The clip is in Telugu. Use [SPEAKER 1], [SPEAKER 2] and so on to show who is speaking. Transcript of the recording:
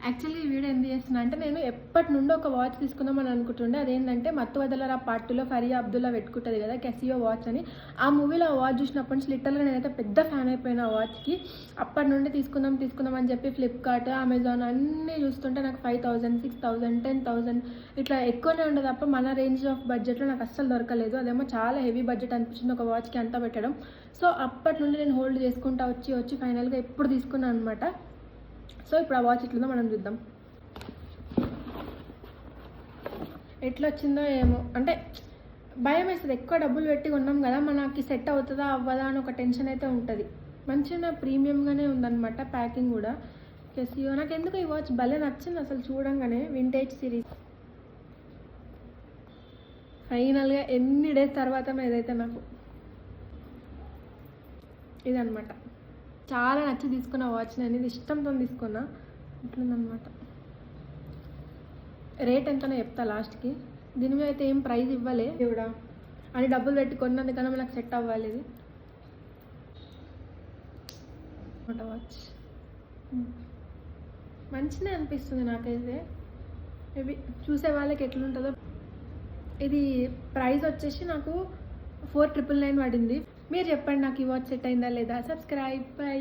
[SPEAKER 1] యాక్చువల్లీ ఈ వీడియో ఎందుకు చేస్తున్నా అంటే నేను ఎప్పటి నుండో ఒక వాచ్ తీసుకుందామని అనుకుంటుండే. అదేంటంటే మత్తు వదలరా పార్ట్ 2లో ఫరియా అబ్దుల్లా పెట్టుకుంటుంది కదా కెసియో వాచ్ అని. ఆ మూవీలో ఆ వాచ్ చూసినప్పటి నుంచి లిటరల్గా నేనైతే పెద్ద ఫ్యాన్ అయిపోయిన ఆ వాచ్కి. అప్పటి నుండి తీసుకుందాం అని చెప్పి ఫ్లిప్కార్ట్, అమెజాన్ అన్నీ చూస్తుంటే నాకు 5000, 6000, 10,000 ఇట్లా ఎక్కువనే ఉండదు తప్ప మన రేంజ్ ఆఫ్ బడ్జెట్లో నాకు అస్సలు దొరకలేదు. అదేమో చాలా హెవీ బడ్జెట్ అనిపించింది ఒక వాచ్కి అంతా పెట్టడం. సో అప్పటి నుండి నేను హోల్డ్ చేసుకుంటా వచ్చి ఫైనల్గా ఎప్పుడు తీసుకున్నాను అనమాట. సో ఇప్పుడు ఆ వాచ్ ఎట్లుందో మనం చూద్దాం. ఎట్లా వచ్చిందో ఏమో, అంటే భయం వేస్తుంది. ఎక్కువ డబ్బులు పెట్టి కొన్నాం కదా, మనకి సెట్ అవుతుందా అవ్వదా అని ఒక టెన్షన్ అయితే ఉంటుంది. మంచిగా ప్రీమియంగానే ఉందన్నమాట ప్యాకింగ్ కూడా. కెసియో నాకు ఎందుకు ఈ వాచ్ భలే నచ్చింది అసలు చూడంగానే. వింటేజ్ సిరీస్ ఫైనల్గా ఎన్ని డేస్ తర్వాత ఏదైతే నాకు ఇదనమాట. చాలా నచ్చి తీసుకున్న వాచ్. నేను ఇది ఇష్టంతో తీసుకున్నా. ఇట్లుందనమాట. రేట్ ఎంతనో చెప్తా లాస్ట్కి. దీని మీద అయితే ఏం ప్రైస్ ఇవ్వలే కూడా అని డబ్బులు పెట్టి కొన్నందుకన్నా మనకు సెట్ అవ్వాలి ఇది వాచ్. మంచిగా అనిపిస్తుంది నాకైతే. మేబీ చూసే వాళ్ళకి ఎట్లుంటుందో. ఇది ప్రైస్ వచ్చేసి నాకు 4999 పడింది. మీరు చెప్పండి నాకు ఈ వాచ్ సెట్ అయిందా లేదా. సబ్స్క్రైబ్. బై.